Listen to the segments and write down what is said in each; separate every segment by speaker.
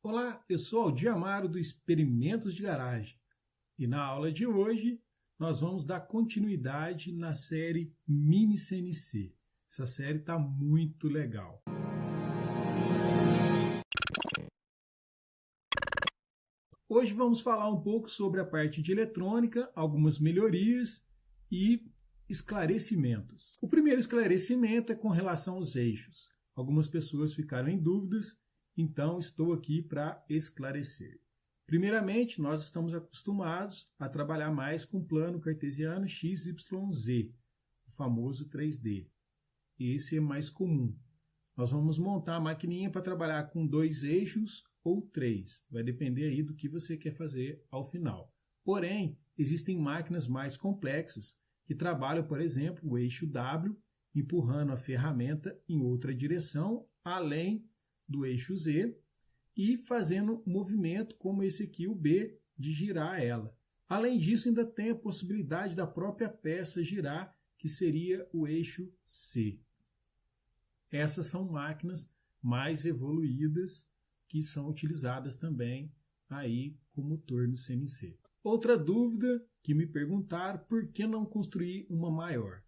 Speaker 1: Olá, eu sou Aldir Amaro do Experimentos de Garagem e na aula de hoje nós vamos dar continuidade na série Mini CNC. Essa série está muito legal. Hoje vamos falar um pouco sobre a parte de eletrônica, algumas melhorias e esclarecimentos. O primeiro esclarecimento é com relação aos eixos. Algumas pessoas ficaram em dúvidas, então estou aqui para esclarecer. Primeiramente, nós estamos acostumados a trabalhar mais com plano cartesiano XYZ, o famoso 3D. Esse é mais comum. Nós vamos montar a maquininha para trabalhar com 2 eixos ou 3. Vai depender aí do que você quer fazer ao final. Porém, existem máquinas mais complexas que trabalham, por exemplo, o eixo W, empurrando a ferramenta em outra direção, além do eixo Z, e fazendo movimento como esse aqui, o B, de girar ela. Além disso, ainda tem a possibilidade da própria peça girar, que seria o eixo C. Essas são máquinas mais evoluídas que são utilizadas também aí com motor no CNC. Outra dúvida que me perguntaram, por que não construir uma maior?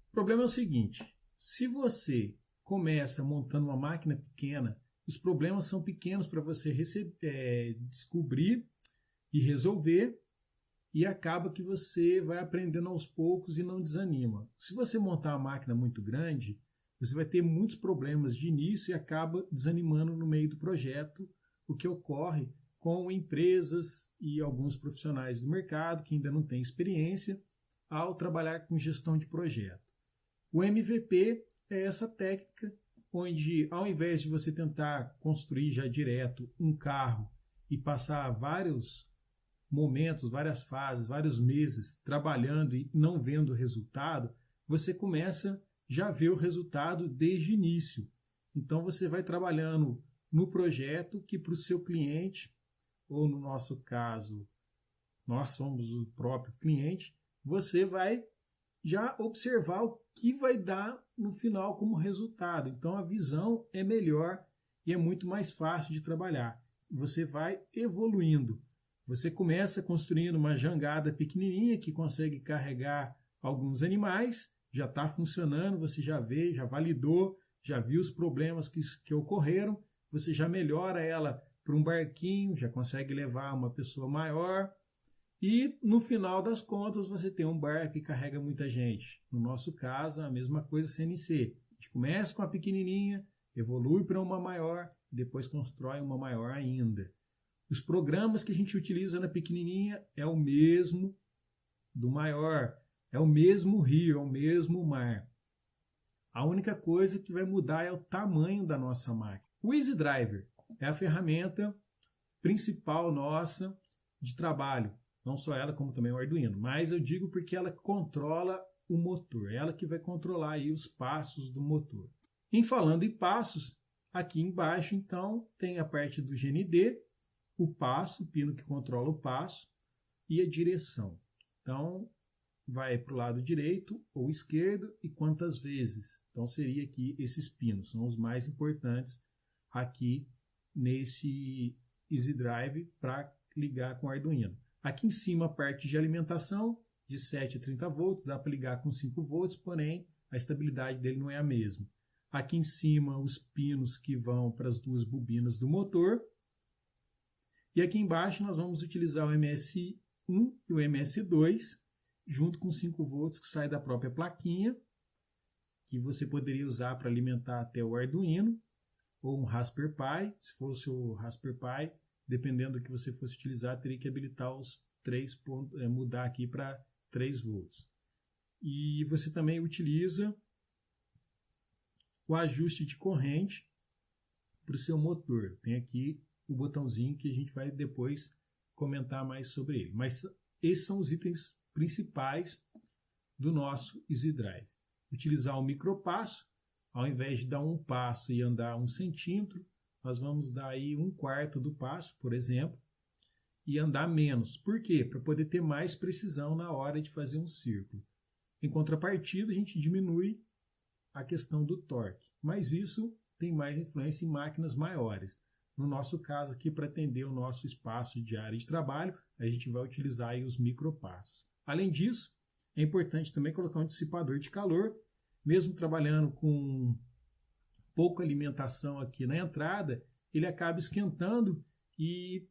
Speaker 1: O problema é o seguinte, se você começa montando uma máquina pequena, os problemas são pequenos para você descobrir e resolver, e acaba que você vai aprendendo aos poucos e não desanima. Se você montar uma máquina muito grande, você vai ter muitos problemas de início e acaba desanimando no meio do projeto, o que ocorre com empresas e alguns profissionais do mercado que ainda não têm experiência ao trabalhar com gestão de projeto. O MVP é essa técnica onde, ao invés de você tentar construir já direto um carro e passar vários momentos, várias fases, vários meses trabalhando e não vendo o resultado, você começa já a ver o resultado desde o início. Então você vai trabalhando no projeto que para o seu cliente, ou no nosso caso, nós somos o próprio cliente, você vai já observar o que vai dar no final como resultado. Então a visão é melhor e é muito mais fácil de trabalhar. Você vai evoluindo. Você começa construindo uma jangada pequenininha que consegue carregar alguns animais, já está funcionando, você já vê, já validou, já viu os problemas que ocorreram, você já melhora ela para um barquinho, já consegue levar uma pessoa maior. E no final das contas você tem um barco que carrega muita gente. No nosso caso, a mesma coisa CNC. A gente começa com a pequenininha, evolui para uma maior e depois constrói uma maior ainda. Os programas que a gente utiliza na pequenininha é o mesmo do maior, é o mesmo rio, é o mesmo mar. A única coisa que vai mudar é o tamanho da nossa máquina. O Easy Driver é a ferramenta principal nossa de trabalho. Não só ela, como também o Arduino. Mas eu digo porque ela controla o motor. Ela que vai controlar aí os passos do motor. Em falando em passos, aqui embaixo, então, tem a parte do GND, o passo, o pino que controla o passo, e a direção. Então, vai para o lado direito ou esquerdo e quantas vezes. Então, seria aqui esses pinos. São os mais importantes aqui nesse Easy Drive para ligar com o Arduino. Aqui em cima a parte de alimentação, de 7 a 30 volts, dá para ligar com 5 volts, porém a estabilidade dele não é a mesma. Aqui em cima os pinos que vão para as duas bobinas do motor. E aqui embaixo nós vamos utilizar o MS1 e o MS2, junto com 5 volts que sai da própria plaquinha, que você poderia usar para alimentar até o Arduino, ou um Raspberry Pi, se fosse o Raspberry Pi, dependendo do que você fosse utilizar, teria que habilitar os 3 pontos, mudar aqui para 3 volts. E você também utiliza o ajuste de corrente para o seu motor. Tem aqui o botãozinho que a gente vai depois comentar mais sobre ele. Mas esses são os itens principais do nosso Easy Drive. Utilizar o micropasso, ao invés de dar um passo e andar 1 centímetro, nós vamos dar aí 1/4 do passo, por exemplo, e andar menos. Por quê? Para poder ter mais precisão na hora de fazer um círculo. Em contrapartida, a gente diminui a questão do torque, mas isso tem mais influência em máquinas maiores. No nosso caso aqui, para atender o nosso espaço de área de trabalho, a gente vai utilizar aí os micropassos. Além disso, é importante também colocar um dissipador de calor, mesmo trabalhando com pouca alimentação aqui na entrada, ele acaba esquentando e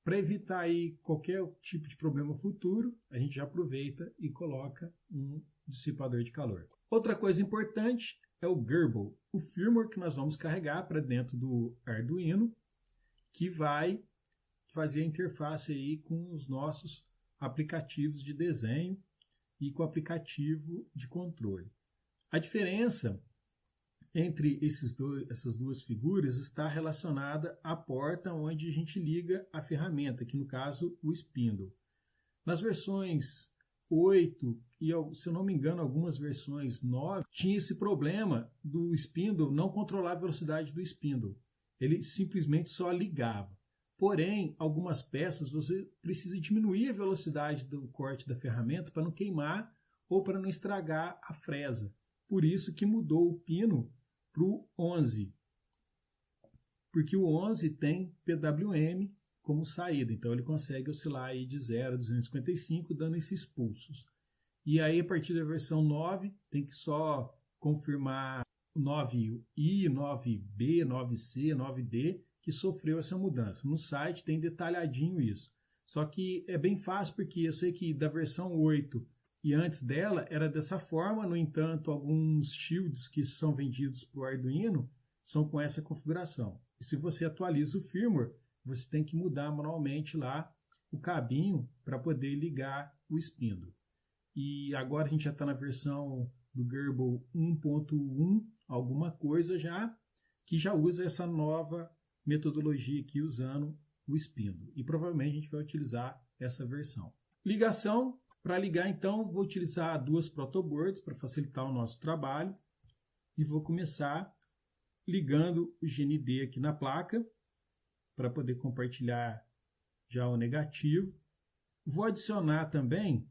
Speaker 1: para evitar aí qualquer tipo de problema futuro, a gente já aproveita e coloca um dissipador de calor. Outra coisa importante é o Gerbil, o firmware que nós vamos carregar para dentro do Arduino, que vai fazer a interface aí com os nossos aplicativos de desenho e com o aplicativo de controle. A diferença entre essas duas figuras está relacionada à porta onde a gente liga a ferramenta, que no caso o spindle. Nas versões 8 e, se eu não me engano, algumas versões 9, tinha esse problema do spindle não controlar a velocidade do spindle. Ele simplesmente só ligava. Porém, algumas peças você precisa diminuir a velocidade do corte da ferramenta para não queimar ou para não estragar a fresa. Por isso que mudou o pino para o 11, porque o 11 tem PWM como saída, então ele consegue oscilar aí de 0 a 255, dando esses pulsos. E aí, a partir da versão 9, tem que só confirmar 9i, 9b, 9c, 9d, que sofreu essa mudança. No site tem detalhadinho isso. Só que é bem fácil, porque eu sei que da versão 8 e antes dela era dessa forma. No entanto, alguns shields que são vendidos para o Arduino são com essa configuração. E se você atualiza o firmware, você tem que mudar manualmente lá o cabinho para poder ligar o spindle. E agora a gente já está na versão do Gerbil 1.1, alguma coisa já, que já usa essa nova metodologia aqui usando o spindle. E provavelmente a gente vai utilizar essa versão. Ligação. Para ligar, então, vou utilizar duas protoboards para facilitar o nosso trabalho. E vou começar ligando o GND aqui na placa, para poder compartilhar já o negativo. Vou adicionar também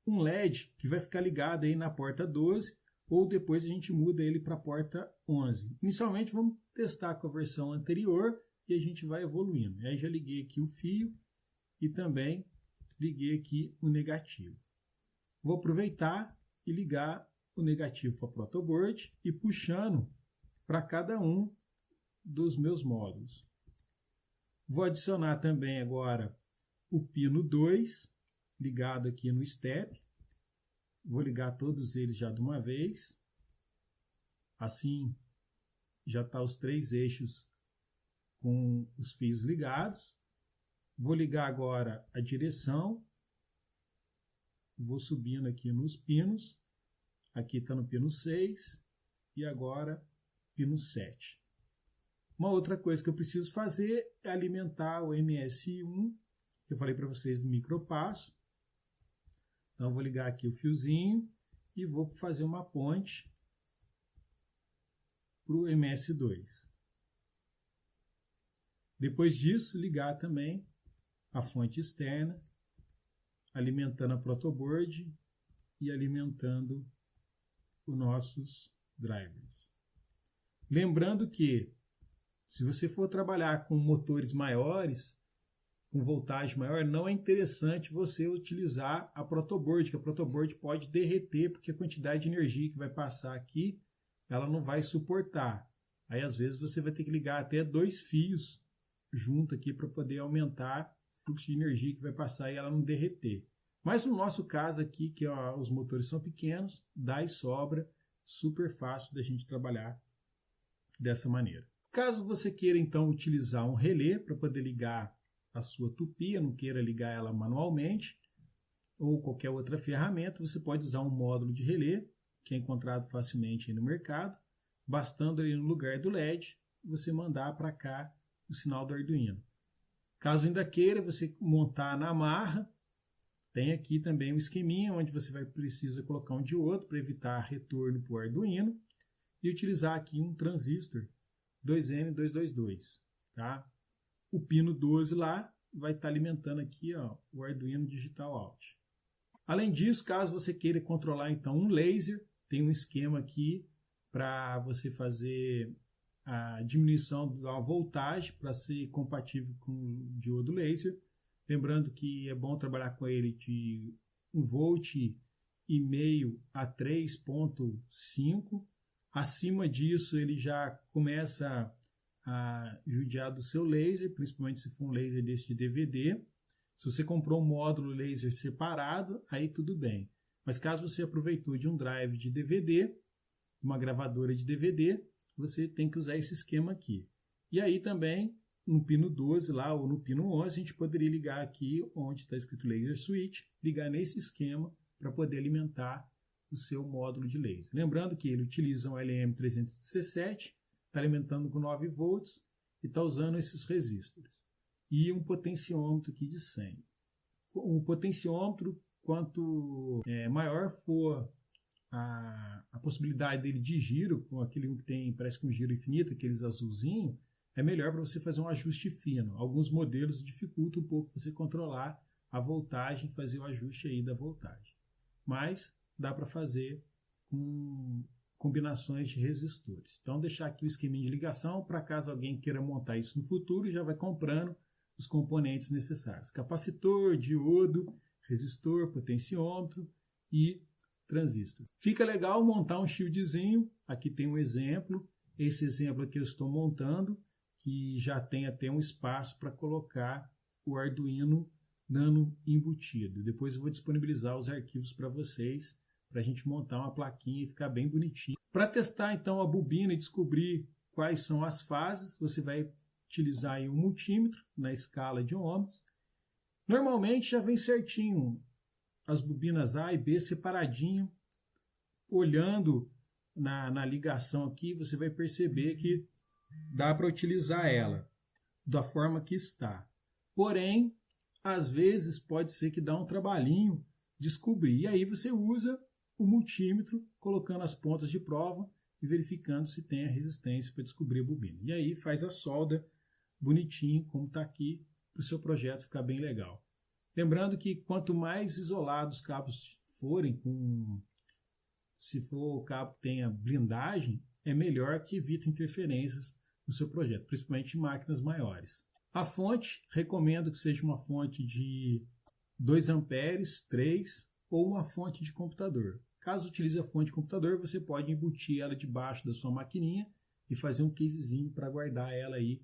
Speaker 1: um LED que vai ficar ligado aí na porta 12, ou depois a gente muda ele para a porta 11. Inicialmente vamos testar com a versão anterior e a gente vai evoluindo. Aí já liguei aqui o fio e também liguei aqui o negativo. Vou aproveitar e ligar o negativo para a protoboard e puxando para cada um dos meus módulos. Vou adicionar também agora o pino 2, ligado aqui no step. Vou ligar todos eles já de uma vez. Assim já está os 3 eixos com os fios ligados. Vou ligar agora a direção. Vou subindo aqui nos pinos. Aqui está no pino 6 e agora pino 7. Uma outra coisa que eu preciso fazer é alimentar o MS1, que eu falei para vocês do micropasso. Então eu vou ligar aqui o fiozinho e vou fazer uma ponte para o MS2. Depois disso, ligar também a fonte externa, alimentando a protoboard e alimentando os nossos drivers. Lembrando que, se você for trabalhar com motores maiores, com voltagem maior, não é interessante você utilizar a protoboard, que a protoboard pode derreter, porque a quantidade de energia que vai passar aqui, ela não vai suportar. Aí, às vezes, você vai ter que ligar até 2 fios junto aqui para poder aumentar o fluxo de energia que vai passar e ela não derreter. Mas no nosso caso aqui, que os motores são pequenos, dá e sobra, super fácil da gente trabalhar dessa maneira. Caso você queira então utilizar um relé para poder ligar a sua tupia, não queira ligar ela manualmente, ou qualquer outra ferramenta, você pode usar um módulo de relé, que é encontrado facilmente aí no mercado, bastando ali no lugar do LED, você mandar para cá o sinal do Arduino. Caso ainda queira você montar na amarra, tem aqui também um esqueminha onde você precisa colocar um diodo para evitar retorno para o Arduino e utilizar aqui um transistor 2N222. Tá? O pino 12 lá vai estar alimentando aqui o Arduino Digital Out. Além disso, caso você queira controlar então um laser, tem um esquema aqui para você fazer a diminuição da voltagem para ser compatível com o diodo laser. Lembrando que é bom trabalhar com ele de 1,5 V a 3,5. Acima disso, ele já começa a judiar do seu laser, principalmente se for um laser desse de DVD. Se você comprou um módulo laser separado, aí tudo bem. Mas caso você aproveitou de um drive de DVD, uma gravadora de DVD, você tem que usar esse esquema aqui. E aí também, no pino 12 lá, ou no pino 11, a gente poderia ligar aqui onde está escrito Laser Switch, ligar nesse esquema para poder alimentar o seu módulo de laser. Lembrando que ele utiliza um LM317, está alimentando com 9 volts e está usando esses resistores. E um potenciômetro aqui de 100. O potenciômetro, quanto maior for a possibilidade dele de giro, com aquele que tem, parece que um giro infinito, aqueles azulzinhos, é melhor para você fazer um ajuste fino. Alguns modelos dificultam um pouco você controlar a voltagem, fazer o ajuste aí da voltagem. Mas dá para fazer com combinações de resistores. Então, deixar aqui o esqueminha de ligação para caso alguém queira montar isso no futuro, já vai comprando os componentes necessários. Capacitor, diodo, resistor, potenciômetro e transistor. Fica legal montar um shieldzinho. Aqui tem um exemplo. Esse exemplo aqui eu estou montando, que já tem até um espaço para colocar o Arduino Nano embutido. Depois eu vou disponibilizar os arquivos para vocês, para a gente montar uma plaquinha e ficar bem bonitinho. Para testar então a bobina e descobrir quais são as fases, você vai utilizar aí um multímetro na escala de ohms. Normalmente já vem certinho as bobinas A e B separadinho. Olhando na ligação aqui, você vai perceber que dá para utilizar ela da forma que está. Porém, às vezes pode ser que dá um trabalhinho descobrir. E aí você usa o multímetro colocando as pontas de prova e verificando se tem a resistência para descobrir a bobina. E aí faz a solda bonitinho, como está aqui, para o seu projeto ficar bem legal. Lembrando que quanto mais isolados os cabos forem, se for o cabo que tenha blindagem, é melhor, que evita interferências no seu projeto, principalmente em máquinas maiores. A fonte, recomendo que seja uma fonte de 2 amperes, 3, ou uma fonte de computador. Caso utilize a fonte de computador, você pode embutir ela debaixo da sua maquininha e fazer um casezinho para guardar ela aí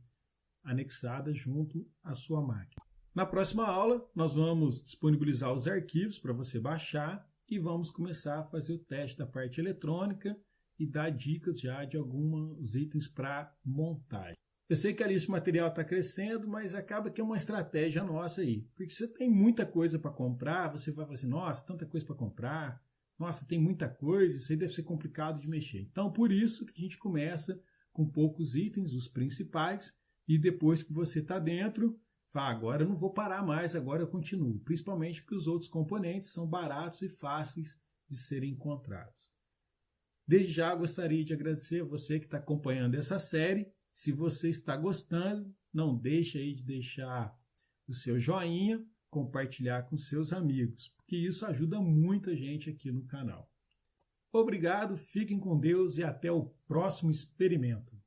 Speaker 1: anexada junto à sua máquina. Na próxima aula, nós vamos disponibilizar os arquivos para você baixar e vamos começar a fazer o teste da parte eletrônica e dar dicas já de alguns itens para montagem. Eu sei que a lista de material está crescendo, mas acaba que é uma estratégia nossa aí. Porque você tem muita coisa para comprar, você vai falar assim, nossa, tanta coisa para comprar, nossa, tem muita coisa, isso aí deve ser complicado de mexer. Então, por isso que a gente começa com poucos itens, os principais, e depois que você está dentro, fala, agora eu não vou parar mais, agora eu continuo. Principalmente porque os outros componentes são baratos e fáceis de serem encontrados. Desde já gostaria de agradecer a você que está acompanhando essa série. Se você está gostando, não deixe aí de deixar o seu joinha, compartilhar com seus amigos, porque isso ajuda muita gente aqui no canal. Obrigado, fiquem com Deus e até o próximo experimento.